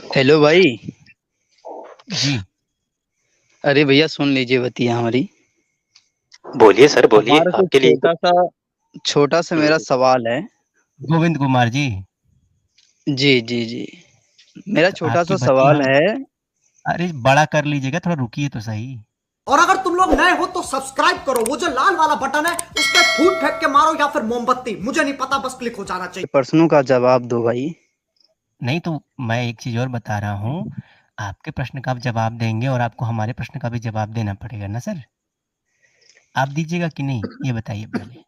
Hello भाई। जी। अरे भैया सुन लीजिए बतिया हमारी। बोलिए सर, बोलिए, हमारा तो आपके लिए। छोटा सा मेरा सवाल है। गोविंद कुमार जी। जी जी जी। मेरा छोटा आपकी सा बत्ती सवाल हम है। अरे बड़ा कर लीजिएगा, थोड़ा रुकिए तो सही। और अगर तुम लोग नए हो तो सब्सक्राइब करो, वो जो लाल वाला बटन है उस पर फूट फेंक के मारो या फिर मोमबत्ती, मुझे नहीं पता, बस क्लिक हो जाना चाहिए। प्रश्नों का जवाब दो भाई। नहीं तो मैं एक चीज और बता रहा हूँ, आपके प्रश्न का आप जवाब देंगे और आपको हमारे प्रश्न का भी जवाब देना पड़ेगा ना सर। आप दीजिएगा कि नहीं ये बताइए पहले।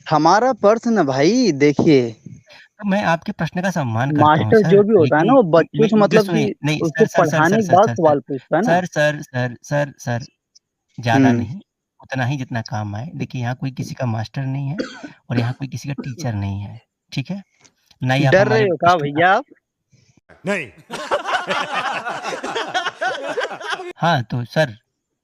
हमारा प्रश्न भाई देखिए। तो मैं आपके प्रश्न का सम्मान करता हूँ मास्टर सर, जो भी होता है ना लेकिन वो बच्चों से मेरे मतलब सुनिए, कि नहीं उसको सर सर सर सर पढ़ाने के सर बाद सर सर सवाल पूछता है ना। Sir sir sir sir sir ज्यादा हम्म। नहीं, उतना ही जितना काम आए। देखिए यहाँ कोई किसी का मास्टर नहीं है और यहाँ कोई किसी का टीचर नहीं है, ठीक है ना ही आप डर हमारे रहे हो क्या प्रश्न का। भैया आप? नहीं। हाँ तो सर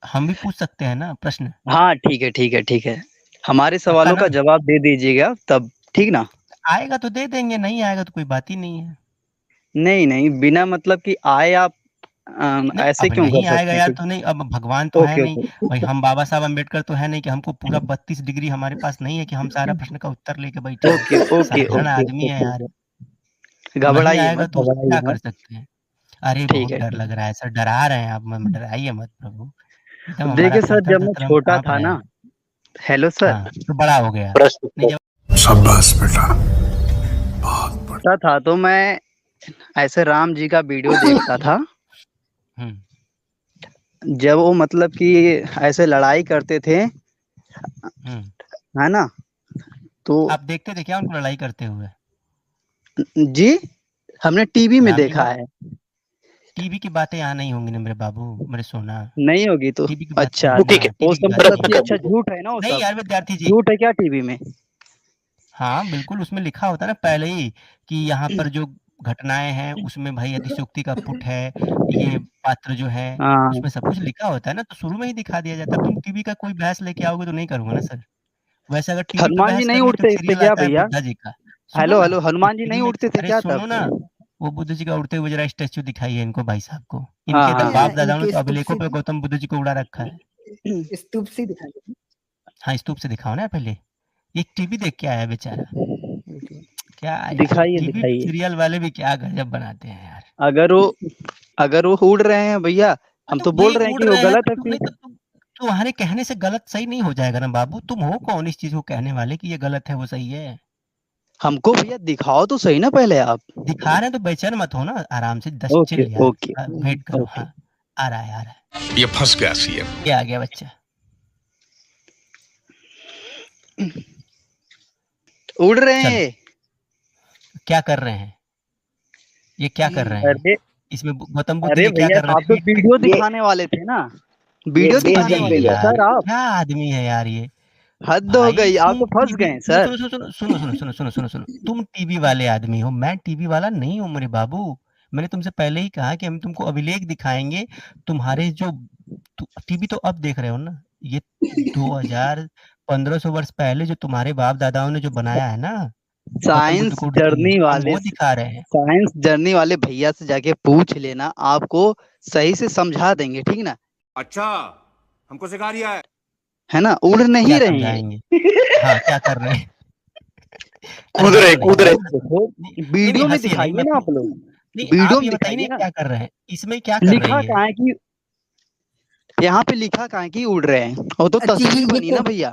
हम भी पूछ सकते हैं ना प्रश्न। हाँ ठीक है ठीक है ठीक है। हमारे पक्का सवालों ना? का जवाब दे दीजिएगा तब ठीक ना। आएगा तो दे देंगे, नहीं आएगा तो कोई बात ही नहीं है। नहीं नहीं बिना मतलब कि आए आप नहीं ऐसे अब क्यों कर नहीं आएगा सकते हैं यार ठीक। तो नहीं, अब भगवान तो है ओके नहीं। ओके भाई हम बाबा साहब अम्बेडकर तो है नहीं कि हमको पूरा 32 डिग्री हमारे पास नहीं है कि हम सारा प्रश्न का उत्तर लेके बैठे हैं। ओके ओके साधारण ओके आदमी है यार। ओके। नहीं घबराइए आएगा मत तो उसमें घबराइए क्या कर मत। सकते हैं। अरे ठीक बहुत है डर ठीक लग रहा है सर, डरा रहे हैं आप, डराइए मत प्रभु। एकदम है। हमारा देखिए सर थर-थर जब मैं थर-थर हम छोटा काँप था रहे ना। हैं। Hello sir. हाँ, तो बड़ा हो गया। प्रश्न नहीं को। जब शाबाश बेटा। छोटा था तो मैं ऐसे राम जी का वीडियो देखता था। हुँ, जब वो मतलब कि ऐसे लड़ाई करते थे हुँ। है ना। तो आप देखते थे क्या उनको लड़ाई करते हुए? जी हमने टीवी में राम जी देखा को है। टीवी की बातें यहाँ नहीं होंगी ना मेरे बाबू, मेरे सोना। नहीं होगी तो टीवी की बातें अच्छा नहीं, ठीक अच्छा है, हाँ, वो टीवी की सब बातें मतलब नहीं कि है। अच्छा झूठ है ना वो नहीं सब। यार विद्यार्थी जी, झूठ है क्या टीवी में? हाँ, बिल्कुल उसमें लिखा होता है ना पहले ही कि यहाँ पर जो घटनाएँ हैं उसमें भाई अतिशयोक्ति का पुट है, ये पात्र जो है, हाँ। उसमें सब कुछ लिखा होता है ना, तो शुरू में ही दिखा दिया जाता है। अब तुम टीवी का कोई बहस लेके आओगे तो नहीं करूँगा ना सर। वैसे अगर टीवी पे हनुमान जी बहस नहीं करनी है तो उड़ते थे सीरियल क्या आता है भैया? बुद्धा जी का। सुनो हेलो ना, हेलो एक हनुमान जी टीवी नहीं में उड़ते थे अरे क्या सुनो तब? ना, वो बुद्ध जी का उड़ते हुए ज़रा स्टैच्यू दिखाइए इनको भाई साहब को। हाँ इनके हाँ हाँ। बाप-दादाओं ने इनके तो स्तूप अभिलेखों से पे गौतम बुद्ध जी को उड़ा रखा है। स्तूप से दिखा दो। हाँ, स्तूप से दिखाओ ना पहले। ये टीवी देख के आया है बेचारा। क्या यार, दिखाइए टीवी दिखाइए। सीरियल वाले भी क्या गज़ब बनाते हैं यार। अगर वो अगर वो उड़ रहे हैं भैया हाँ, हम तो तो बोल ये रहे हैं उड़ कि वो रहे हैं गलत तो है तुम नहीं फिर। तो तुम्हारे कहने से गलत सही नहीं हो जाएगा ना बाबू। तुम हो कौन इस चीज़ को कहने वाले कि ये गलत है, वो सही है? हमको भैया दिखाओ तो सही ना पहले आप। दिखा रहे हैं तो बेचैन मत हो ना, आराम से दस ओके चिल यार, ओके वेट करो। ओके। हाँ, आ रहा है, आ रहा है। ये फंस गया सीएम। ये आ गया बच्चा। उड़ रहे हैं चलो, ये। क्या कर रहे हैं? ये क्या कर रहे हैं? अरे इसमें गौतम बुद्ध अरे जी क्या भैया कर रहे आप हैं? तो पीठ पे वीडियो ये दिखाने वाले थे ना। ये वीडियो बेस अरे दिखाने वाले जंपिंग थे है। यार, सर आप। क्या आदमी है यार ये। हद हो भाई गई आप तुम तो फंस टीवी गए सुनो सर। सुनो सुनो सुनो सुनो सुनो सुनो सुनो सुनो सुनो तुम टीवी वाले आदमी हो, मैं टीवी वाला नहीं हूँ मेरे बाबू। मैंने तुमसे पहले ही कहा कि हम तुमको अभिलेख दिखाएंगे। तुम्हारे जो टीवी तो अब देख रहे हो ना, ये 2000 1500 वर्ष पहले जो तुम्हारे बाप दादाओं ने जो बनाया है ना, गौतम बुद्ध साइंस को उड़ते हुए, जर्नी हम वाले वो दिखा रहे हैं। साइंस जर्नी वाले भैया से जाके पूछ लेना आपको सही से समझा देंगे ठीक ना। अच्छा, हमको सिखा रिया है ना उड़ क्या नहीं रहे हैं समझाएंगे? हाँ, क्या कर रहे हैं? अरे कूद रहे, हँसो नहीं, कूद रहे। हँसो नहीं। देखो नहीं, नहीं, नहीं वीडियो में हँसिए नहीं, दिखाइए मैं ना पूछ आप लोग। नहीं, वीडियो आप में ये बताइए ना दिखाइए ना। क्या कर रहे हैं? इसमें क्या कर रहे हैं लिखा ये? कहाँ है कि यहाँ पे लिखा कहाँ है कि उड़ रहे हैं वो तो अच्छा तस्वीर ये बनी ना भैया।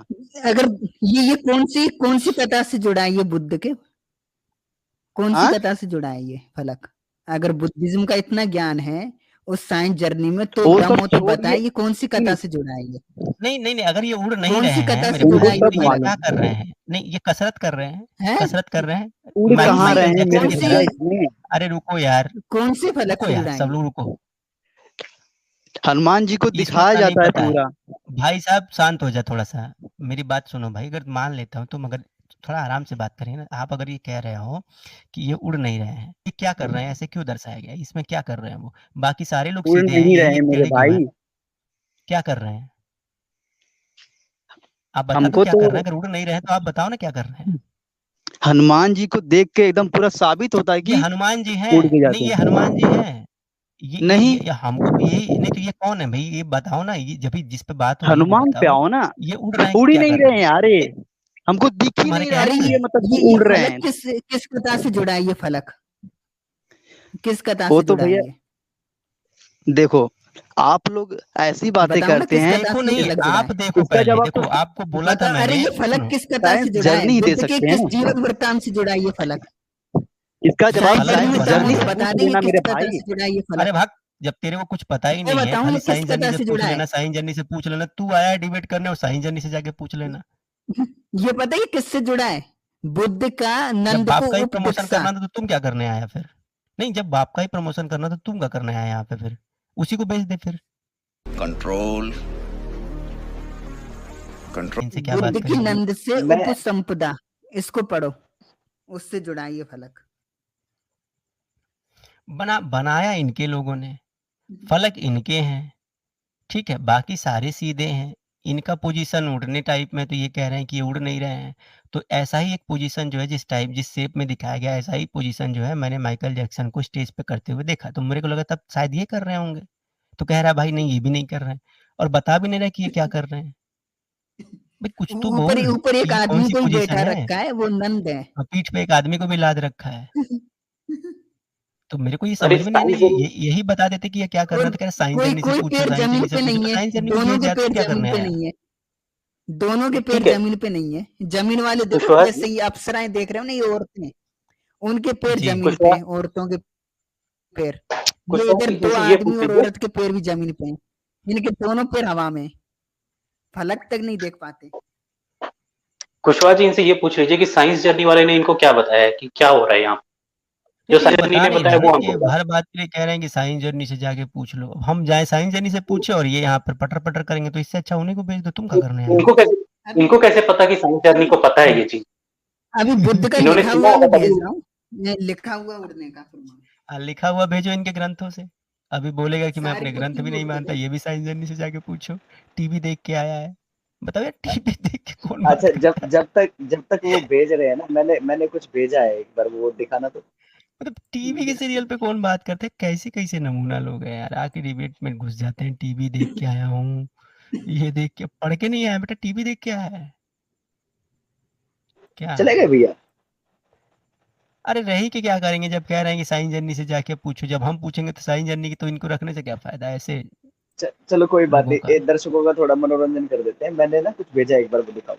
अगर ये कौन सी कथा से जुड़ा है ये बुद्ध के? कौन सी हाँ कथा से जुड़ा है ये फलक? अगर बुद्धिज्म का इतना ज्ञान है उस साइंस जर्नी में तो वो दम सब हो तो छोड़िए। बताए ये कौन सी कथा से जुड़ा है ये? नहीं, नहीं, नहीं, अगर ये उड़ नहीं कौन सी रहे हैं कथा मेरे से जुड़ा उनको है भाई, ये तो सब ये फलक? क्या मालूम। कर रहे हैं? नहीं, ये कसरत कर रहे हैं, हैं? कसरत कर रहे हैं। उड़ कहाँ रहे माइकल हैं जैक्सन मेरे की कौन सी भैया तरह। इसमें। अरे रुको यार, कौन से फलक रुको से यार, जुड़ा है सब ये? लोग रुको। हनुमान जी को इसमें दिखाया का नहीं जाता है पता है। पूरा। भाई साहब शांत हो जा थोड़ा-सा। मेरी बात सुनो भाई, अगर मान लेता हूँ तुम अगर थोड़ा आराम से बात करिए ना। आप अगर ये कह रहे हो कि ये उड़ नहीं रहे हैं, ये क्या कर रहे हैं? ऐसे क्यों दर्शाया गया है? इसमें क्या कर रहे हैं वो? बाकी सारे लोग उड़ सीधे हैं, नहीं यही रहे हैं एक मेरे टेढ़े क्यों हैं? भाई। क्या कर रहे हैं? आप बता दो हमको क्या तो कर रहे हैं? अगर उड़ नहीं रहे हैं तो आप बताओ ना क्या कर रहे हैं? हनुमान जी को देख के एकदम पूरा साबित होता है ये कि हनुमान जी उड़ हैं, के जाते नहीं ये हैं। हनुमान जी हैं। नहीं, ये हमको तो यही नहीं, तो ये कौन है भाई, ये बताओ ना, ये जब भी जिस पे बात हो रही है वो हनुमान पे बताओ, आओ ना, ये उड़ रहे हैं कि उड़ ही क्या नहीं कर रहे रहे हैं? हैं यार, ये नहीं, हमको दिख ही तुम्हारे नहीं रहा अरे है कि कहने ये से मतलब कि ये उड़ रहे फलक हैं। किस कथा से जुड़ा है? ये फलक किस कथा वो से तो जुड़ा है भैया ये? देखो, आप लोग ऐसी बातें बताओ ना करते किस हैं, कथा देखो से ये नहीं, फलक जुड़ा आप है? देखो इसका पहले, जवाब तो देखो आपको बोला था बताओ, अरे मैंने, ये फलक सुनो, किस कथा साइंस से जुड़ा है? जर्नी दे बुद्ध के सकते किस हैं। जीवन वृत्तांत से जुड़ा है ये फलक? इसका जवाब साइंस फलक जर्नी तो साइंस में बता तुम जर्नी रहे मुझे से हैं। बता पूछ देंगे लेना किस मेरे कथा भाई। से जुड़ा है ये अरे फलक? भाग, जब तेरे को कुछ पता ही मैं नहीं है, बताऊं खाली ये किस साइंस जर्नी कथा से से पूछ जुड़ा है? लेना, साइंस जर्नी से पूछ लेना, तू आया है डिबेट करने और साइंस जर्नी से जाके पूछ लेना। ये पता है ये किससे जुड़ा है? बुद्ध का जब नंद बाप को का ही प्रमोशन उपदिक्षा। करना था तो तुम क्या करने आया फिर? नहीं, जब बाप का ही प्रमोशन करना था तुम क्या करने आया यहाँ पे फिर? उसी को बेच दे फिर। Control control. इनसे क्या बात बुद्ध की करेंगे? नंद से मैं उपसंपदा, इसको पढ़ो, उससे जुड़ा है ये फलक। बनाया इनके लोगों ने, फलक इनके हैं, ठीक है, बाकी सारे सीधे हैं। इनका पोजीशन उड़ने टाइप में, तो ये कह रहे हैं कि ये उड़ नहीं रहे हैं। तो ऐसा ही एक पोजीशन जो है, जिस टाइप जिस शेप में दिखाया गया, ऐसा ही पोजीशन जो है मैंने माइकल जैक्सन को स्टेज पे करते हुए देखा, तो मेरे को लगा तब शायद ये कर रहे होंगे। तो कह रहा है भाई नहीं, ये भी नहीं कर रहे हैं, और बता भी नहीं रहा कि ये क्या कर रहे हैं। भाई कुछ तो ऊपर बोल ऊपर कि एक ये कौन आदमी सी को ही पोजीशन बैठा है, रखा है, वो नंद है। और पीठ पे एक आदमी को भी लाद रखा है। तो मेरे को ये अरे समझ में नहीं साइंस नहीं, यही बता देते कि ये क्या कर और रहा था। कह रहे साइंस कोई जर्नी से कोई पूछो, पैर साइंस जमीन जर्नी से पे पूछो, नहीं तो है, साइंस जर्नी को दोनों भेज के दिया, तू पैर क्या जमीन करने पे आया? नहीं है, दोनों के पैर ठीक है जमीन पे नहीं है। जमीन वाले देखो कुशवाहा जैसे जी, ये अप्सराएं देख रहे हो ना, ये औरतें, उनके पैर जी। जमीन पे कुशवाहा हैं, औरतों के पैर। ये कुशवाहा इधर जी दो इनसे ये आदमी पूछ और लीजिए। औरत के पैर भी जमीन पे हैं, इनके दोनों पैर हवा में हैं, फलक तक नहीं देख पाते। कुशवाहा जी इनसे ये पूछ लीजिए कि साइंस जर्नी वाले ने इनको क्या बताया है कि क्या हो रहा है यहाँ पे? जो नहीं, ये साइंस जर्नी बता ने नहीं बताया रहे ना, वो हमको ये बताया। हर बात के लिए कह रहे हैं कि साइंस जर्नी से जाके पूछ लो। अब हम जाए साइंस जर्नी से पूछे और ये यहाँ पर पटर पटर करेंगे, तो इससे अच्छा उन्हीं को भेज दो, तुम क्या करने आए हो? अभी इनको कैसे पता कि साइंस जर्नी को पता है ये चीज? अभी बुद्ध का इन्होंने लिखा सुना हुआ भी होगा तभी। भेज रहा हूँ, मैं लिखा हुआ उड़ने का प्रमाण। लिखा हुआ भेजो इनके ग्रंथों से। अभी बोलेगा कि मैं सारी अपने ग्रंथ कॉपी भी में नहीं उड़ के मानता, गए। ये भी साइंस जर्नी से जाके पूछो, टीवी देख के आया है। बताओ यार, टीवी देख के कौन अच्छा, बात जब करता है? जब तक वो भेज रहे हैं ना, मैंने कुछ भेजा है, एक बार वो दिखाना तो। मतलब टीवी के सीरियल पे कौन बात करता है? कैसे कैसे नमूना लोग हैं यार, आके डिबेट में घुस जाते हैं, टीवी देख के आया हूँ, ये देख के, पढ़ के नहीं आया बेटा, टीवी देख के आया है क्या? चले गए भैया। अरे रही के क्या करेंगे, जब कह रहे हैं कि साइंस जर्नी से जाके पूछो, जब हम पूछेंगे तो साइंस जर्नी की, तो इनको रखने से क्या फायदा ऐसे चलो कोई बात लोगों नहीं, का? दर्शकों का थोड़ा मनोरंजन कर देते हैं। मैंने ना कुछ भेजा, एक बार वो दिखाओ।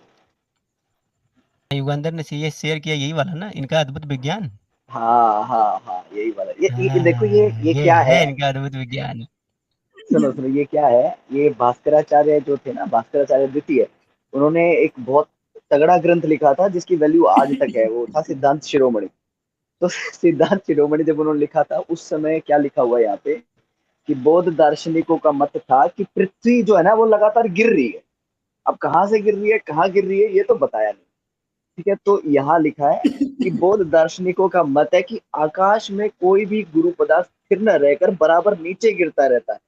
युगंधर ने ये शेयर किया, यही वाला ना, इनका अद्भुत विज्ञान। हाँ हाँ हाँ, यही वाला। ये देखो, हाँ, ये ये क्या है है। इनका अद्भुत विज्ञान। सुनो सुनो, ये क्या है। ये भास्कराचार्य जो थे ना, भास्कराचार्य द्वितीय, उन्होंने एक बहुत तगड़ा ग्रंथ लिखा था जिसकी वैल्यू आज तक है। वो था सिद्धांत शिरोमणि। तो सिद्धांत शिरोमणि जब उन्होंने लिखा था, उस समय क्या लिखा हुआ है यहाँ पे, कि बौद्ध दार्शनिकों का मत था कि पृथ्वी जो है ना, वो लगातार गिर रही है। अब कहाँ से गिर रही है, कहाँ गिर रही है, ये तो बताया नहीं। ठीक है, तो यहाँ लिखा है कि बौद्ध दार्शनिकों का मत है कि आकाश में कोई भी गुरु पदार्थ स्थिर न रहकर बराबर नीचे गिरता रहता है।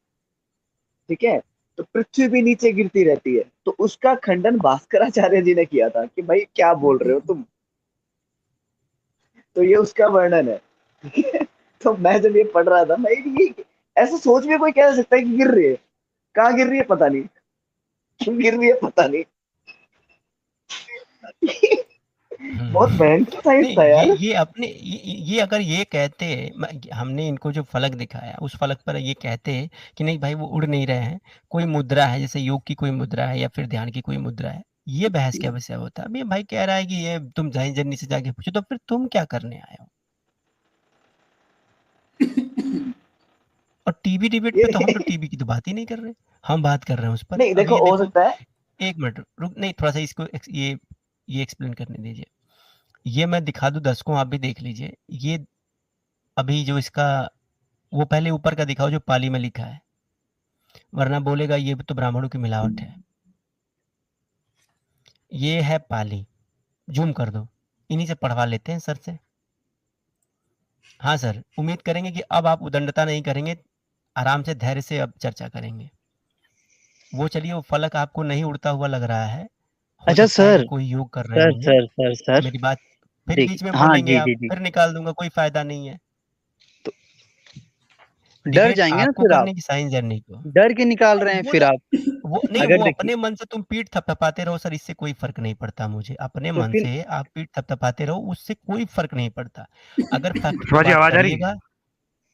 ठीक है, तो पृथ्वी भी नीचे गिरती रहती है। तो उसका खंडन भास्कराचार्य जी ने किया था कि भाई क्या बोल रहे हो तुम। तो ये उसका वर्णन है। ठीक है, तो मैं जब ये पढ़ रहा था, मैं ये ऐसा सोच में कोई कह सकता है कि गिर रही है, कहाँ गिर रही है पता नहीं, क्यों गिर रही है पता नहीं। बहुत हम्म। भयंकर साइंस नहीं, था ये यार। ये अपने ये अगर ये कहते, हमने इनको जो फलक दिखाया उस फलक पर ये कहते कि नहीं भाई वो उड़ नहीं रहे हैं, कोई मुद्रा है, जैसे योग की कोई मुद्रा है या फिर ध्यान की कोई मुद्रा है, ये बहस क्या विषय होता है? अभी भाई कह रहा है कि ये तुम साइंस जर्नी से जाके पूछो, तो फिर तुम क्या करने आए हो? और टीवी डिबेट पे तो हम तो ये टीवी की तो बात ही नहीं कर रहे, हम बात कर रहे हैं उस पर। नहीं, अब देखो ये हो देखो, सकता है। एक मिनट रुक, नहीं थोड़ा सा इसको ये एक्सप्लेन करने दीजिए। ये मैं दिखा दूं दर्शकों, आप भी देख लीजिए। ये अभी जो इसका, वो पहले ऊपर का दिखाओ जो पाली में लिखा है, वरना बोलेगा ये तो ब्राह्मणों की मिलावट है। ये है पाली, जूम कर दो, इन्हीं से पढ़वा लेते हैं सर से। हाँ सर, उम्मीद करेंगे कि अब आप उदंडता नहीं करेंगे, आराम से धैर्य से अब चर्चा करेंगे। वो चलिए, वो फलक आपको नहीं उड़ता हुआ लग रहा है, हो अच्छा सकता है कि सर, कोई योग कर रहे सर होंगे। सर सर सर मेरी बात फिर देख, बीच में हाँ बोलेंगे जी आप, जी जी, फिर निकाल दूंगा, कोई फायदा नहीं है। तो डर डिबेट जाएंगे ना आपको फिर आप, करने की साइंस जर्नी को। डर के निकाल रहे हैं वो फिर ना, आप। वो नहीं, अगर वो देखिए, अपने मन से तुम पीठ थपथपाते रहो सर, इससे कोई फर्क नहीं पड़ता मुझे। अपने तो मन फिर से आप पीठ थपथपाते रहो, उससे कोई फर्क नहीं पड़ता। अगर फैक्ट पे शिवाजी बात आवाज आ रही है? करिएगा,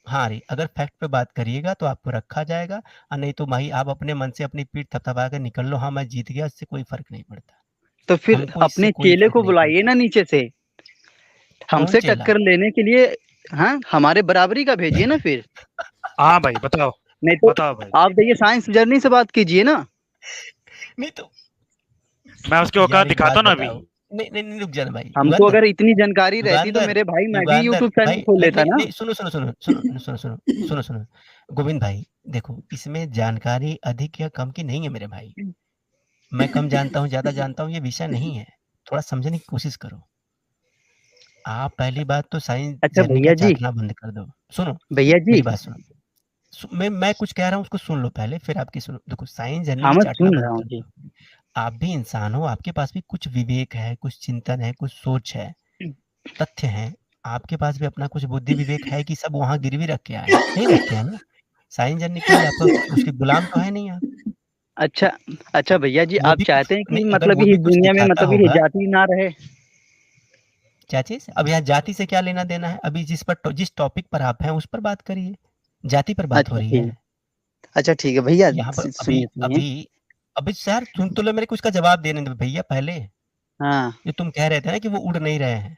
हाँ री, अगर फैक्ट पे बात करिएगा तो आपको रखा जाएगा, और नहीं तो भाई आप अपने मन से अपनी पीठ थपथपा के निकल लो, हाँ मैं जीत गया, इससे कोई फर्क नहीं पड़ता। तो फिर हमको इससे अपने कोई चेले फर्क को नहीं बुलाइए पड़ता। ना नीचे से, कौन हमसे चेला? टक्कर लेने के लिए। हाँ, हमारे बराबरी का भेजिए ना फिर। हाँ भाई बताओ, नहीं तो बताओ भाई। आप देखिए, साइंस जर्नी से बात कीजिए ना। नहीं तो मैं उसकी यार औकात एक बात दिखाता हूँ ना अभी। बताओ, नहीं नहीं नहीं, रुक जाना भाई, हमको युगांधर, अगर इतनी जानकारी रहती तो युगांधर, मेरे भाई मैं भी युगांधर यूट्यूब चैनल भाई, खोल नहीं लेता नहीं ना। नहीं, सुनो सुनो सुनो सुनो सुनो सुनो सुनो सुनो, गोविंद भाई, देखो इसमें जानकारी अधिक या कम की नहीं है मेरे भाई। मैं कम जानता हूँ, ज्यादा जानता हूँ, ये विषय नहीं है। थोड़ा समझने की कोशिश करो। आप पहली बात तो साइंस अच्छा जर्नी का भैया जी, चाटना बंद कर दो। सुनो, भैया जी, मेरी बात सुनो। मैं कुछ कह रहा हूँ उसको सुन लो पहले, फिर आपकी सुनो। देखो साइंस जर्नी हाँ की मैं चाटना सुन बंद रहा हूँ कर जी। दो। आप भी इंसान हो, आपके पास भी कुछ विवेक है, कुछ चिंतन है, कुछ सोच है, तथ्य हैं। आपके पास भी अपना कुछ बुद्धि विवेक है कि सब वहाँ गिरवी रख के आए हैं? नहीं रख के आए ना। साइंस जर्नी के लिए आपका उसके गुलाम तो है नहीं आप। अच्छा, अच्छा भैया जी, वो आप भी कुछ चाहते हैं कि नहीं, अगर मतलब वो ये भी कुछ दुनिया में दिखाता मतलब ये होगा। जाति ना रहे। क्या चीज़? अब यहाँ जाति से क्या लेना देना है? अभी जिस टॉपिक पर आप हैं उस पर बात करिए। जाति पर बात हो अच्छा रही ठीक, है। अच्छा ठीक है भैया, यहाँ पर अभी सुनिए सुनिए। अभी अभी सर सुन तो लो, मेरे को उसका जवाब देने दो भैया पहले। हाँ जो तुम कह रहे थे ना कि वो उड़ नहीं रहे हैं,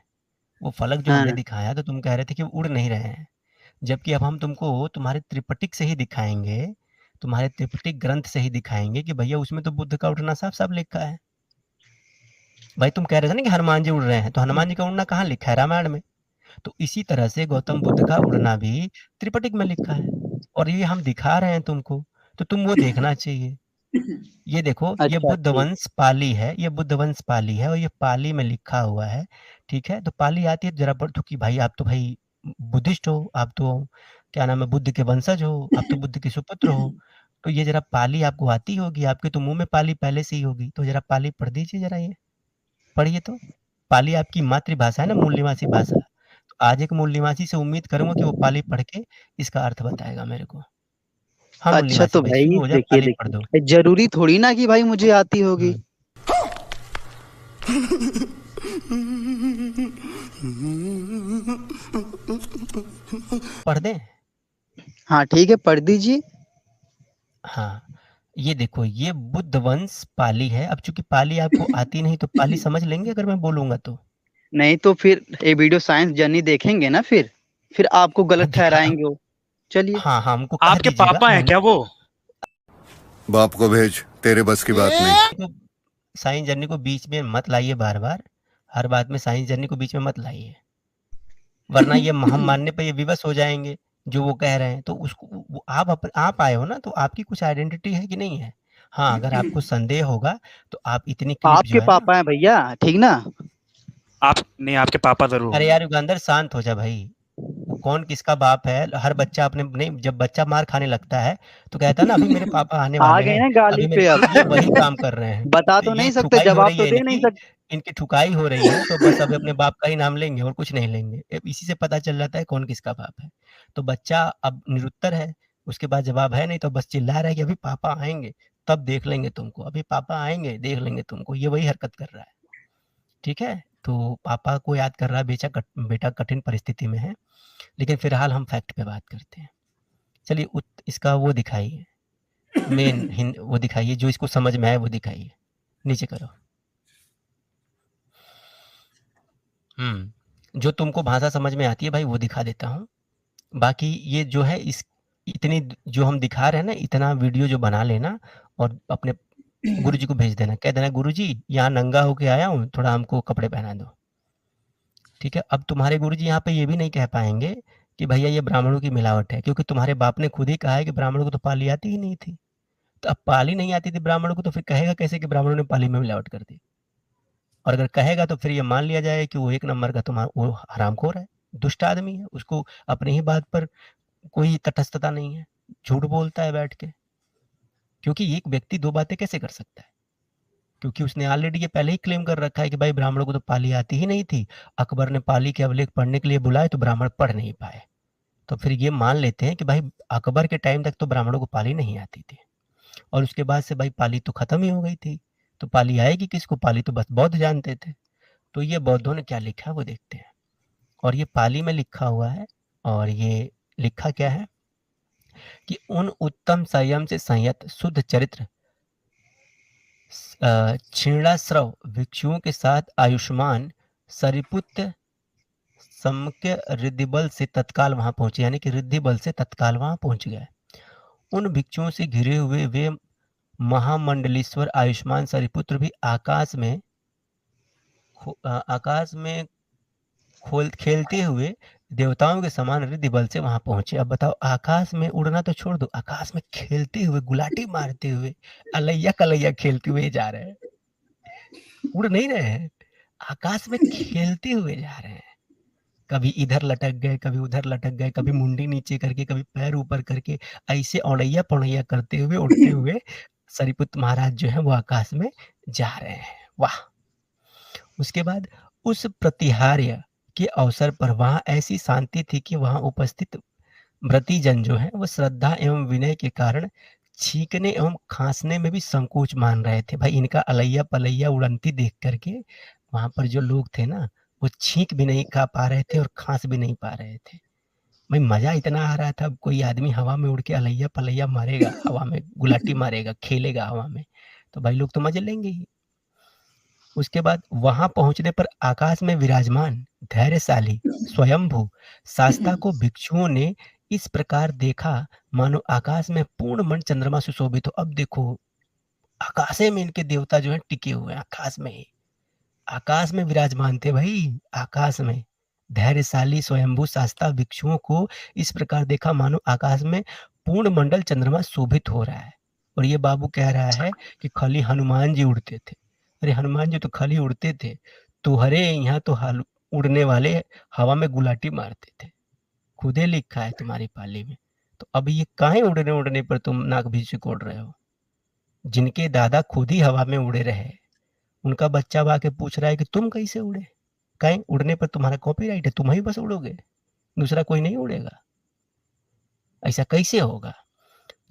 वो फलक जो हमने हाँ, दिखाया तो तुम कह रहे थे कि वो उड़ नहीं रहे हैं। जबकि अब हम तुमको तुम्हारे त्रिपिटक से ही दिखाएँगे, तुम्हारे त्रिपिटक ग्रंथ से ही दिखाएँगे कि भैया उसमें तो बुद्ध का उड़ना साफ-साफ लिखा है। भाई तुम कह रहे थे ना कि हनुमान जी उड़ रहे हैं, तो हनुमान जी का उड़ना कहाँ लिखा है? रामायण में। तो इसी तरह से गौतम बुद्ध का उड़ना भी त्रिपिटक में लिखा है, और ये हम दिखा रहे हैं तुमको, तो तुम वो देखना चाहिए। ये देखो, ये अच्छा बुद्ध ठीक, वंश पाली है, ये बुद्ध वंश पाली है, और ये पाली में लिखा हुआ है, ठीक है? तो पाली आती है जरा पढ़ दो कि भाई आप तो भाई बुद्धिस्ट हो, आप तो क्या नाम है, बुद्ध के वंशज हो, आप तो बुद्ध के सुपुत्र हो। तो ये जरा पाली आपको आती होगी, आपके तो मुँह में पाली पहले से ही होगी, तो जरा पाली पढ़ दीजिए जरा ये, पढ़िए तो। पाली आपकी मातृभाषा है ना, मूल निवासी भाषा। तो आज एक मूल निवासी से उम्मीद करूँगा कि वो पाली पढ़ के इसका अर्थ बताएगा मेरे को। हाँ, मूल अच्छा निवासी तो भाई शुरू भाई हो जा, देखिए पाली पढ़ दो। देखिए, जरूरी थोड़ी ना कि भाई मुझे आती होगी। हुँ। पढ़ दें? हाँ ठीक है, पढ़ दीजिए। हाँ, ये देखो, ये बुद्ध वंश पाली है। अब चूँकि पाली आपको आती नहीं तो पाली समझ लेंगे अगर मैं बोलूँगा तो? नहीं तो फिर ये वीडियो साइंस जर्नी देखेंगे ना, फिर आपको हाँ, गलत ठहराएंगे वो। चलिए। हाँ, हाँ, हमको कह आपके दीजिएगा, पापा हैं मैंने क्या वो? बाप को भेज, तेरे बस की बात नहीं। तो साइंस जर्नी को बीच में मत लाइए बार-बार। हर बात में साइंस जर्नी को बीच में मत लाइए। वरना ये हम मानने पे ये विवश हो जाएँगे, जो वो कह रहे हैं। तो उसको वो आप आए हो ना, तो आपकी कुछ आइडेंटिटी है कि नहीं है? हाँ, अगर आपको संदेह होगा, तो आप इतनी क्लिप जो आपके है ना। पापा हैं भैया, ठीक ना। आप नहीं, आपके पापा जरूर अरे होंगे। यार युगंधर शांत हो जा भाई। वो कौन किसका बाप है? हर बच्चा अपने नहीं, जब बच्चा मार खाने लगता है, तो कहता है ना अभी मेरे पापा आने आ वाले गए हैं, ना गाली अभी मेरे पे अब। ये वही काम कर रहे हैं। बता तो तो ये नहीं सकते, ठुकाई हो जवाब रही तो है दे नहीं इनकी, सकते। इनकी ठुकाई हो रही है, तो बस अभी अपने बाप का ही नाम लेंगे और कुछ नहीं लेंगे। इसी से पता चल जाता है कौन किसका बाप है। तो बच्चा अब निरुत्तर है, उसके पास जवाब है नहीं, तो बस चिल्ला रहा है कि अभी पापा आएँगे, तब देख लेंगे तुमको, अभी पापा आएँगे, देख लेंगे तुमको। ये वही हरकत कर रहा है, ठीक है? तो पापा को याद कर रहा है, बेटा कठिन परिस्थिति में है। लेकिन फिलहाल हम फैक्ट पे बात करते हैं। चलिए इसका वो दिखाइए, मेन हिंद वो दिखाइए, जो इसको समझ में आए वो दिखाइए। नीचे करो। जो तुमको भाषा समझ में आती है भाई वो दिखा देता हूँ। बाकी ये जो है इस इतनी जो हम दिखा रहे हैं ना, इतना वीडियो जो बना लेना और अपने गुरुजी को भेज देना। कह देना गुरुजी यहाँ नंगा होके आया हूँ, थोड़ा हमको कपड़े पहना दो। ठीक है? अब तुम्हारे गुरुजी यहाँ पे ये भी नहीं कह पाएँगे कि भैया ये ब्राह्मणों की मिलावट है, क्योंकि तुम्हारे बाप ने खुद ही कहा है कि ब्राह्मणों को तो पाली आती ही नहीं थी। तो अब पाली नहीं आती थी ब्राह्मणों को, तो फिर कहेगा कैसे कि ब्राह्मणों ने पाली में मिलावट कर दी? और अगर कहेगा तो फिर ये मान लिया जाए कि वो एक नंबर का तुम्हारा वो हरामखोर है, दुष्ट आदमी है, उसको अपनी ही बात पर कोई तटस्थता नहीं है, झूठ बोलता है बैठ के। क्योंकि एक व्यक्ति 2 बातें कैसे कर सकता है? क्योंकि उसने ऑलरेडी ये पहले ही क्लेम कर रखा है कि भाई ब्राह्मणों को तो पाली आती ही नहीं थी। अकबर ने पाली के अभिलेख पढ़ने के लिए बुलाए तो ब्राह्मण पढ़ नहीं पाए। तो फिर ये मान लेते हैं कि भाई अकबर के टाइम तक तो ब्राह्मणों को पाली नहीं आती थी, और उसके बाद से भाई पाली तो खत्म ही हो गई थी। तो पाली आएगी किसको? पाली तो बस बौद्ध जानते थे। तो ये बौद्धों ने क्या लिखा है वो देखते हैं। और ये पाली में लिखा हुआ है, और ये लिखा क्या है कि उन उत्तम संयम से संयत शुद्ध चरित्र क्षीणाश्रव भिक्षुओं के साथ आयुष्मान सरिपुत्र सम्मुख्य रिद्धि बल से तत्काल वहां पहुंचे, यानी कि रिद्धि बल से तत्काल वहां पहुंच गए। उन भिक्षुओं से घिरे हुए वे महामंडलेश्वर आयुष्मान सरिपुत्र भी आकाश में खेलते हुए देवताओं के समान रिद्धि बल से वहां पहुंचे। अब बताओ, आकाश में उड़ना तो छोड़ दो, आकाश में खेलते हुए, गुलाटी मारते हुए, अलैया कलैया खेलते हुए जा रहे हैं। उड़ नहीं रहे हैं, आकाश में खेलते हुए जा रहे हैं। कभी इधर लटक गए, कभी उधर लटक गए, कभी मुंडी नीचे करके, कभी पैर ऊपर करके, ऐसे औड़ैया पौड़ैया करते हुए, उड़ते हुए सरिपुत्र महाराज जो है वो आकाश में जा रहे हैं। वाह! उसके बाद उस प्रतिहार्य के अवसर पर वहां ऐसी शांति थी कि वहां उपस्थित व्रतीजन जो है वो श्रद्धा एवं विनय के कारण छींकने एवं खांसने में भी संकोच मान रहे थे। भाई इनका अलैया पलैया उड़ंती देख करके वहां पर जो लोग थे ना, वो छींक भी नहीं खा पा रहे थे और खांस भी नहीं पा रहे थे। भाई मजा इतना आ रहा था। अब कोई आदमी हवा में उड़ के अलैया पलैया मारेगा, हवा में गुलाटी मारेगा, खेलेगा हवा में, तो भाई लोग तो मजे लेंगे ही। उसके बाद वहां पहुंचने पर आकाश में विराजमान धैर्यशाली स्वयंभू शास्ता को भिक्षुओं ने इस प्रकार देखा मानो आकाश में पूर्ण मन चंद्रमा सुशोभित हो। अब देखो, आकाशे में इनके देवता जो है टिके हुए हैं, आकाश में ही, आकाश में विराजमान थे भाई, आकाश में। धैर्यशाली स्वयंभू शास्ता भिक्षुओं को इस प्रकार देखा मानो आकाश में पूर्ण मंडल चंद्रमा शोभित हो रहा है। और ये बाबू कह रहा है कि खाली हनुमान जी उड़ते थे। अरे हनुमान जी तो खाली उड़ते थे, तुम्हारे यहाँ तो उड़ने वाले हवा में गुलाटी मारते थे। खुदे लिखा है तुम्हारी पाली में। तो अब ये काहे उड़ने उड़ने पर तुम नाक भी सिकोड़ रहे हो? जिनके दादा खुद ही हवा में उड़े रहे, उनका बच्चा आके पूछ रहा है कि तुम कैसे उड़े? कहीं उड़ने पर तुम्हारा कॉपीराइट है, तुम ही बस उड़ोगे, दूसरा कोई नहीं उड़ेगा। ऐसा कैसे होगा?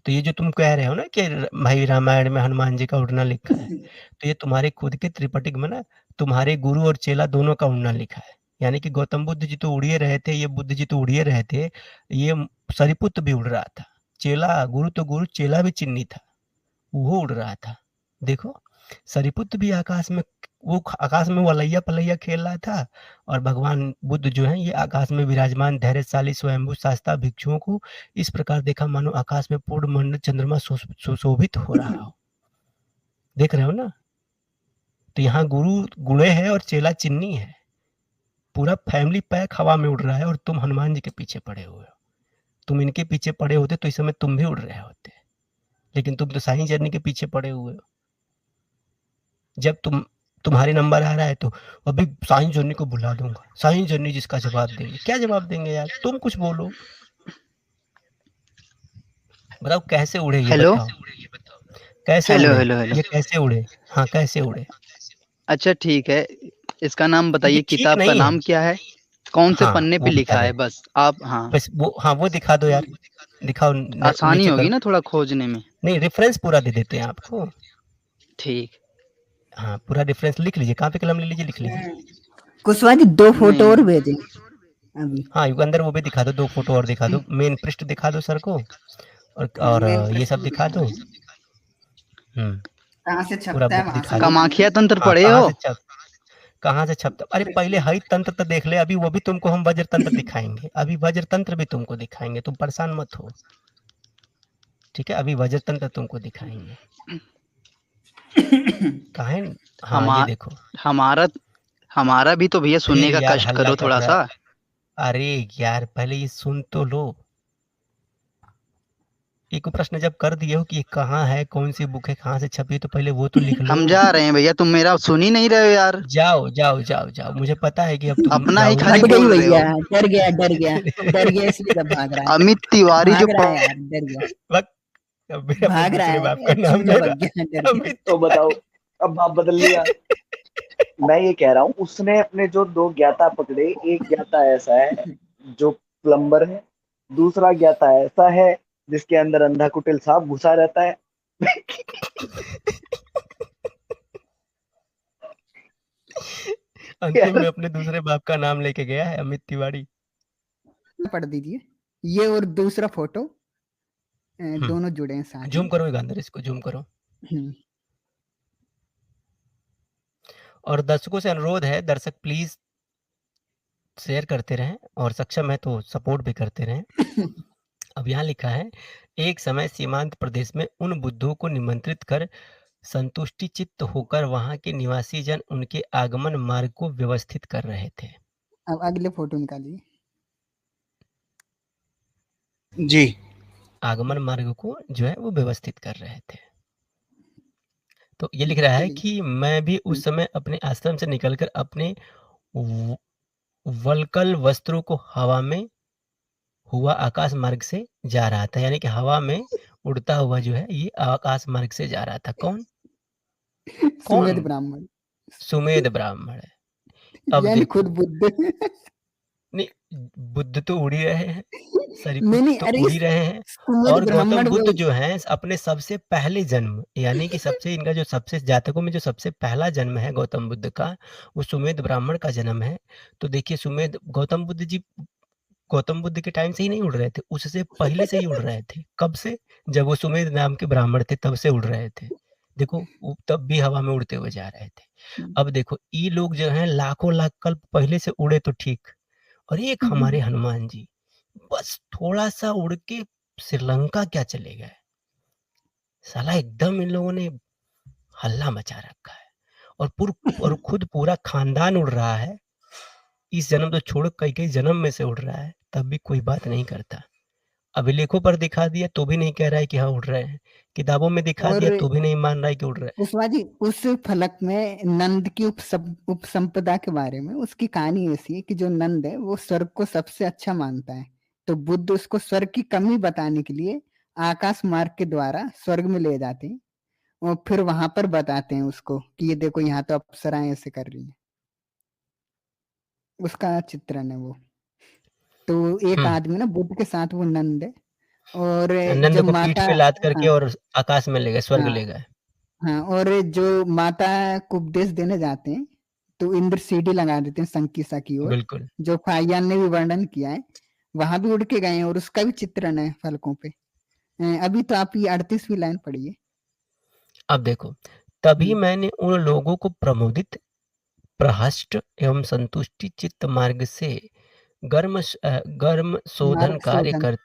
तो ये जो तुम कह रहे हो ना कि भाई रामायण में हनुमान जी का उड़ना लिखा है, तो ये तुम्हारे खुद के त्रिपिटक में ना तुम्हारे गुरु और चेला दोनों का उड़ना लिखा है। यानी कि गौतम बुद्ध जी तो उड़िए रहे थे, ये बुद्ध जी तो उड़िए रहे थे, ये सरिपुत्र भी उड़ रहा था। चेला, गुरु तो गुरु, चेला भी चिन्नी था, वो उड़ रहा था। देखो, सरिपुत्र भी आकाश में, वो आकाश में वो अलैया पलैया खेल रहा था, और भगवान बुद्ध जो है ये आकाश में विराजमान धैर्यशाली स्वयंभू शास्ता भिक्षुओं को इस प्रकार देखा मानो आकाश में पूर्ण मंडल चंद्रमा सुशोभित हो रहा हो। देख रहे हो ना? तो यहाँ गुरु गुणे है और चेला चिन्नी है, पूरा फैमिली पैक हवा में उड़ रहा है, और तुम हनुमान जी के पीछे पड़े हुए हो। तुम इनके पीछे पड़े होते तो इस समय तुम भी उड़ रहे होते, लेकिन तुम तो साइंस जर्नी के पीछे पड़े हुए हो। जब तुम्हारे नंबर आ रहा है तो अभी साइंस जर्नी को बुला दूंगा, साइंस जर्नी जिसका जवाब देंगे। क्या जवाब देंगे यार? तुम कुछ बोलो, बताओ कैसे उड़े ये हेलो बताओ, कैसे हेलो उड़े हेलो हेलो। ये, कैसे उड़े? हाँ कैसे उड़े? अच्छा ठीक है, इसका नाम बताइए, ये ठीक किताब का नहीं है। नाम क्या है, कौन से हाँ पन्ने पे वो बता लिखा है, दे बस आप। हाँ, बस, वो हाँ वो दिखा दो यार, दिखाओ, आसानी नीचे होगी करो। ना थोड़ा खोजने में। नहीं, रेफरेंस पूरा दे देते हैं आपको। ठीक। हाँ पूरा रेफरेंस लिख लीजिए, कहाँ पे कलम ले लीजिए, लिख लीजिए। कुशवाहा जी 2 फोटो और नहीं, भेजे अभी। हाँ अंदर वो भी दिखा दो, 2 फोटो और दिखा दो, मेन पृष्ठ दिखा दो सर को, और मेन ये सब पृष्ठ दिखा दो। कहाँ से पूरा छपता है बुक वहां दिखा से दो। कामाख्या तंत्र हाँ पढ़े हो? कहाँ से छपता? अरे पहले हई तंत्र तो देख ले, अभी वो भी तुमको हम वज्र तंत्र दिखाएंगे, अभी वज्र तंत्र भी तुमको दिखाएंगे, तुम परेशान मत हो, ठीक है? अभी वज्र तंत्र तुमको दिखाएंगे। काहे? हाँ ये हमा देखो, हमारा हमारा भी तो भैया फिर सुनने का यार कष्ट हल्ला करो कर थोड़ा रहा है। सा। अरे यार पहले ये सुन तो लो। एक प्रश्न जब कर दिए हो कि ये कहाँ है, कौन सी बुक है, कहाँ से छपी है, तो पहले वो तो लिख लो। हम जा रहे हैं भैया, तुम मेरा सुन ही नहीं रहे हो यार, जाओ जाओ जाओ जाब मुझे पता है कि अब तुम अपना ही जाओगे खाली हट नहीं। गई बोल रहे भैया, हो। डर गया डर गया डर गया, इसलिए सब भाग रहा है, अमित तिवारी जो भाग रहा है यार, डर गया, वक्त अब मेरा अपने भाग रहा दूसरे बाप का है, नाम चूजा ले भग रहा गया, डर गया। अमित तो बताओ, तिवारी। अब बाप बदल लिया। मैं ये कह रहा हूँ उसने अपने जो 2 ज्ञाता पकड़े, एक ज्ञाता ऐसा है जो प्लम्बर है, दूसरा ज्ञाता ऐसा है जिसके अंदर अंधा कुटिल सांप घुसा रहता है। अंतिम में अपने दूसरे बाप का नाम लेके गया है अमित तिवारी। पढ़ दीजिए ये और दूसरा फोटो, दोनों जुड़े हैं साथ जूम में। करो अंदर, इसको जूम करो। हम्म, और दर्शकों से अनुरोध है, दर्शक प्लीज शेयर करते रहें और सक्षम है तो सपोर्ट भी करते रहें। अब यहाँ लिखा है, एक समय सीमांत प्रदेश में उन बुद्धों को निमंत्रित कर संतुष्टि चित्त होकर वहां के निवासी जन उनके आगमन मार्ग को व्यवस्थित कर रहे थे। अब अगले फोटो निकालिए। जी। आगमन मार्ग को जो है वो व्यवस्थित कर रहे थे। तो ये लिख रहा है चलिए। कि मैं भी उस समय अपने आश्रम से निकलकर अपने व- वल्कल वस्त्रों को हवा में हुआ आकाश मार्ग से जा रहा था, यानी कि हवा में उड़ता हुआ जो है ये आकाश मार्ग से जा रहा था। कौन कौन? सुमेध ब्राह्मण, सुमेध ब्राह्मण। अब यानी खुद देखो, बुद्ध। नहीं, बुद्ध तो उड़ ही रहे हैं, नहीं सरीपुत नहीं, तो अरे उड़ ही रहे हैं। सुमेध और गौतम ब्राह्मण वो बुद्ध जो हैं अपने सबसे पहले जन्म, यानी कि सबसे इनका जो सबसे जातकों में जो सबसे पहला जन्म है गौतम बुद्ध का, वो सुमेध ब्राह्मण का जन्म है। तो देखिए सुमेध, गौतम बुद्ध जी गौतम बुद्ध के टाइम से ही नहीं उड़ रहे थे, उससे पहले से ही उड़ रहे थे। कब से? जब वो सुमेध नाम के ब्राह्मण थे तब से उड़ रहे थे। देखो वो तब भी हवा में उड़ते हुए जा रहे थे। अब देखो ये लोग जो हैं लाखों लाख कल्प पहले से उड़े तो ठीक, और एक हमारे हनुमान जी बस थोड़ा-सा उड़ के श्रीलंका क्या चले गए। साला एकदम इन लोगों ने हल्ला मचा रखा है, और खुद पूरा खानदान उड़ रहा है। इस जन्म तो छोड़ो, कई-कई जन्म में से उड़ रहा है, तब भी कोई बात नहीं करता। अभिलेखों पर दिखा दिया तो भी नहीं कह रहा है कि हाँ उड़ रहे हैं। किताबों में दिखा और दिया तो भी नहीं मान रहा है कि उड़ रहे हैं। कुशवाहा जी उस फलक में नंद की उपसंपदा के बारे में उसकी कहानी ऐसी है कि जो नंद है वो स्वर्ग को सबसे अच्छा मानता है, तो बुद्ध उसको स्वर्ग की कमी बताने के लिए आकाश मार्ग के द्वारा स्वर्ग में ले जाते हैं और फिर वहां पर बताते हैं उसको कि ये देखो यहाँ तो अप्सराएं ऐसे कर रही हैं। उसका चित्रण है वो। तो एक आदमी ना बुद्ध के साथ वो नंद है, और नंद जब को पीठ माता, पे लाद करके हाँ और आकाश में ले गए, स्वर्ग हाँ ले गए। हाँ, और जो माता को उपदेश देने जाते हैं तो इंद्र सीढ़ी लगा देते हैं संकिसा की ओर, बिल्कुल। जो फाइयान ने भी वर्णन किया है। वहां भी उड़ के गए हैं और उसका भी चित्रण है फलकों पे। अभी तो आप ये 38वीं लाइन पढ़िए। अब देखो, तभी हम्म, मैंने उन लोगों को प्रमोदित, प्रहष्ट एवं संतुष्टि चित्त मार्ग से गर्म शोधन मार्ग कार्य शोधन, कर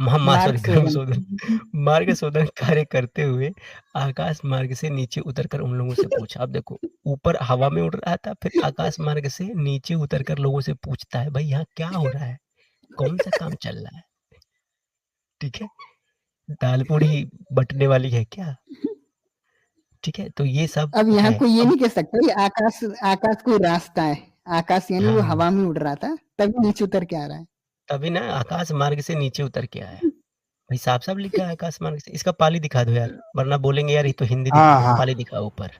सॉरी मार्ग गर्म शोधन। शोधन मार्ग शोधन कार्य करते हुए आकाश मार्ग से नीचे उतरकर उन लोगों से पूछा। अब देखो, ऊपर हवा में उड़ रहा था, फिर आकाश मार्ग से नीचे उतरकर लोगों से पूछता है, भाई यहाँ क्या हो रहा है, कौन सा काम चल रहा है? ठीक है, दाल पूड़ी बटने वाली है क्या? ठीक है, तो ये सब अब यहाँ है। कोई ये अब नहीं कह सकता ये आकाश, आकाश कोई रास्ता है। आकाश यानी वो हाँ, हवा में उड़ रहा था तभी नीचे उतर के आ रहा है। तभी ना आकाश मार्ग से नीचे उतर के आया। भाई साफ-साफ लिखा है आकाश मार्ग से। इसका पाली दिखा दो यार, वरना बोलेंगे यार ये तो हिंदी दिखा हाँ, रहे हो, हाँ। पाली दिखाओ ऊपर।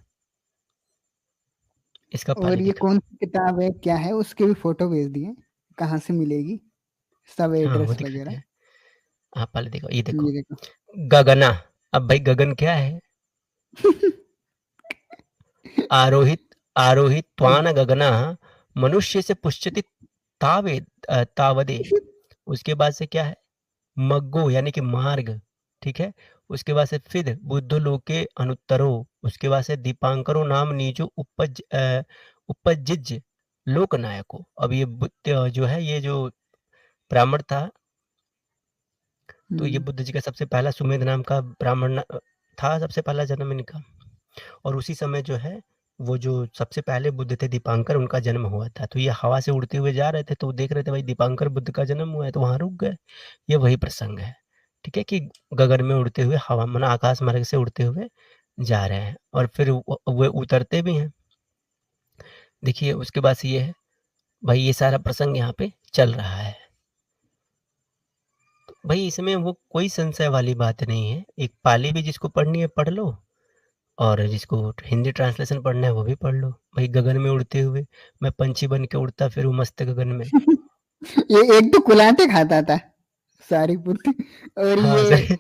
इसका और पाली ये दिखाओ। कौन सी किताब है क्या है उसके भी फोटो भेज दिए, कहाँ से मिलेगी, सब हाँ, वो एड्रेस दिखाते वगैरह। हैं। हाँ, पाली दिखाओ, ये देखो। ये देखो। गगना। अब भाई गगन क्या है? आरोहित आरोहित त्वान गगना मनुष्य से पुष्यति तावदे। उसके बाद से क्या है? मग्गो यानी कि मार्ग, ठीक है? उसके बाद से फिर बुद्धो लोके अनुत्तरो, उसके बाद से दीपांकरो नाम नीजो उपजिज्य लोकनायको। अब ये बुद्ध जो है, ये जो ब्राह्मण था, तो ये बुद्ध जी का सबसे पहला सुमेध नाम का ब्राह्मण था, सबसे पहला जन्म इनका। और उसी समय जो है वो जो सबसे पहले बुद्ध थे दीपांकर, उनका जन्म हुआ था। तो ये हवा से उड़ते हुए जा रहे थे, तो वो देख रहे थे भाई दीपांकर बुद्ध का जन्म हुआ है, तो वहाँ रुक गए। ये वही प्रसंग है, ठीक है, कि गगन में उड़ते हुए, हवा माना आकाश मार्ग से उड़ते हुए जा रहे हैं, और फिर वो उतरते भी हैं। देखिए उसके बाद से ये है, भाई ये सारा प्रसंग यहाँ पे चल रहा है। तो भाई इसमें वो कोई संशय वाली बात नहीं है। एक पाली भी जिसको पढ़नी है पढ़ लो, और जिसको हिंदी ट्रांसलेशन पढ़ना है वो भी पढ़ लो भाई। गगन में उड़ते हुए मैं पंछी बन के उड़ता फिर मस्त गगन में। ये एक तो कुलाटे खाता था सारीपुत्र, और हाँ ये सर।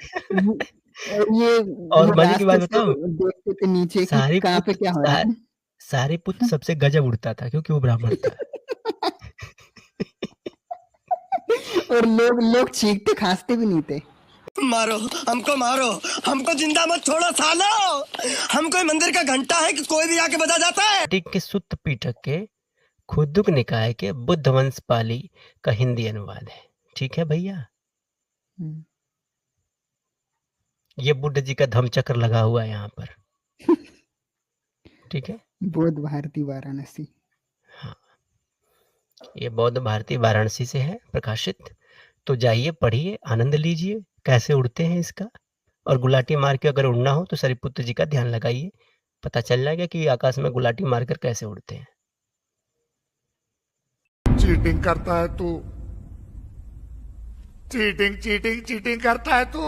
ये और मजे की बात रास्ते से बताऊं, देखते थे नीचे कि कहाँ पे सारीपुत्र क्या हो रहा है। सारीपुत्र सबसे गजब उड़ता था क्योंकि वो ब्राह्मण था। और लोग चीखते खांसते भी नहीं थे। मारो हमको जिंदा मत छोड़ो सालो, हम कोई मंदिर का घंटा है कि कोई भी आके बजा जाता है। टिक के सुत्त पीटक के खुद्दुक निकाय के बुद्ध वंश पाली का हिंदी अनुवाद है। ठीक है भैया, ये बुद्ध जी का धम्मचक्र लगा हुआ है यहाँ पर। ठीक है, बौद्ध भारती वाराणसी। हाँ, ये बौद्ध भारती वाराणसी से है प्रकाशित। तो जाइए पढ़िए, आनंद लीजिए कैसे उड़ते हैं इसका। और गुलाटी मार के अगर उड़ना हो तो सरिपुत्र जी का ध्यान लगाइए, पता चल जाएगा कि आकाश में गुलाटी मारकर कैसे उड़ते हैं। चीटिंग करता है तू, चीटिंग करता है तू।